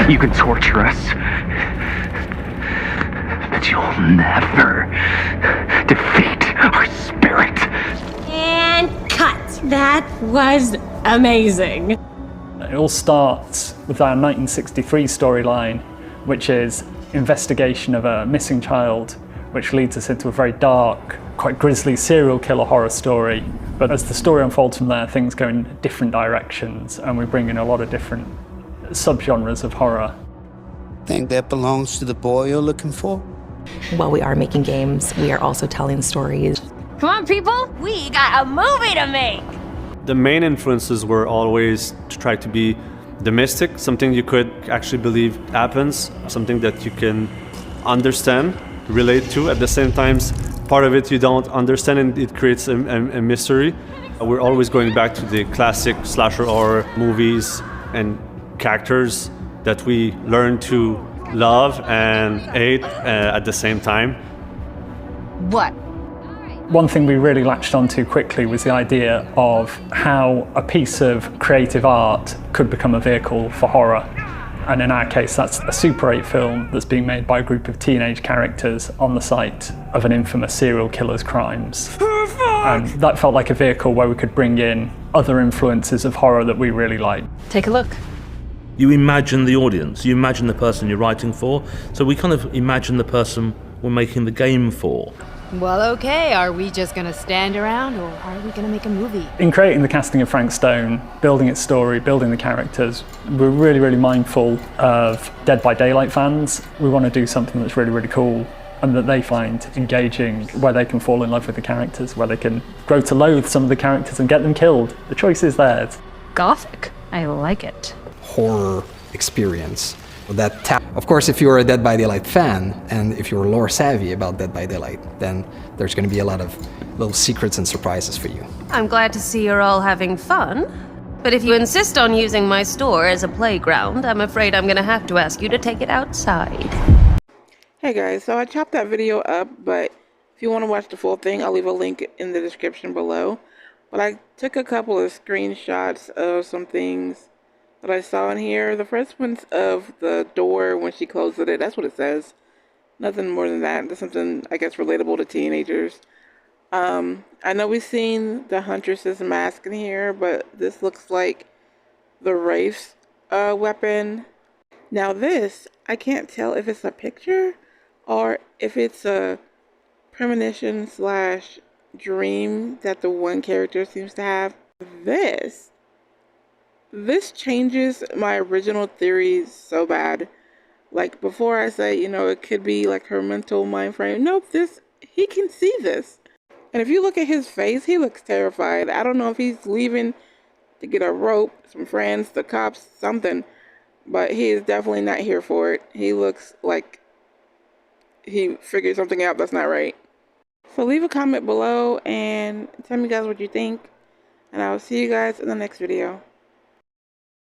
You can torture us, but you'll never defeat our spirit. And cut. That was amazing. It all starts with our 1963 storyline, which is investigation of a missing child, which leads us into a very dark, quite grisly serial killer horror story. But as the story unfolds from there, things go in different directions, and we bring in a lot of different subgenres of horror. Think that belongs to the boy you're looking for? While we are making games, we are also telling stories. Come on, people. We got a movie to make. The main influences were always to try to be the mystic, something you could actually believe happens, something that you can understand, relate to. At the same time, part of it you don't understand and it creates a mystery. We're always going back to the classic slasher horror movies and characters that we learn to love and hate at the same time. What? One thing we really latched onto quickly was the idea of how a piece of creative art could become a vehicle for horror. And in our case, that's a Super 8 film that's being made by a group of teenage characters on the site of an infamous serial killer's crimes. And that felt like a vehicle where we could bring in other influences of horror that we really like. Take a look. You imagine the audience, you imagine the person you're writing for, so we kind of imagine the person we're making the game for. Well, okay, are we just gonna stand around or are we gonna make a movie? In creating the casting of Frank Stone, building its story, building the characters, we're really, really mindful of Dead by Daylight fans. We want to do something that's really, really cool and that they find engaging, where they can fall in love with the characters, where they can grow to loathe some of the characters and get them killed. The choice is theirs. Gothic. I like it. Horror experience. Of course, if you're a Dead by Daylight fan, and if you're lore savvy about Dead by Daylight, then there's going to be a lot of little secrets and surprises for you. I'm glad to see you're all having fun, but if you insist on using my store as a playground, I'm afraid I'm gonna have to ask you to take it outside. Hey guys, so I chopped that video up, but if you want to watch the full thing, I'll leave a link in the description below. But I took a couple of screenshots of some things that I saw in here. The first one's of the door when she closes it. That's what it says. Nothing more than that. That's something, I guess, relatable to teenagers. I know we've seen the Huntress's mask in here, but this looks like the Wraith's weapon. Now this, I can't tell if it's a picture or if it's a premonition / dream that the one character seems to have. This changes my original theory so bad. Like, before I say, you know, it could be like her mental mind frame. Nope, he can see this. And if you look at his face, he looks terrified. I don't know if he's leaving to get a rope, some friends, the cops, something. But he is definitely not here for it. He looks like he figured something out that's not right. So leave a comment below and tell me guys what you think. And I will see you guys in the next video.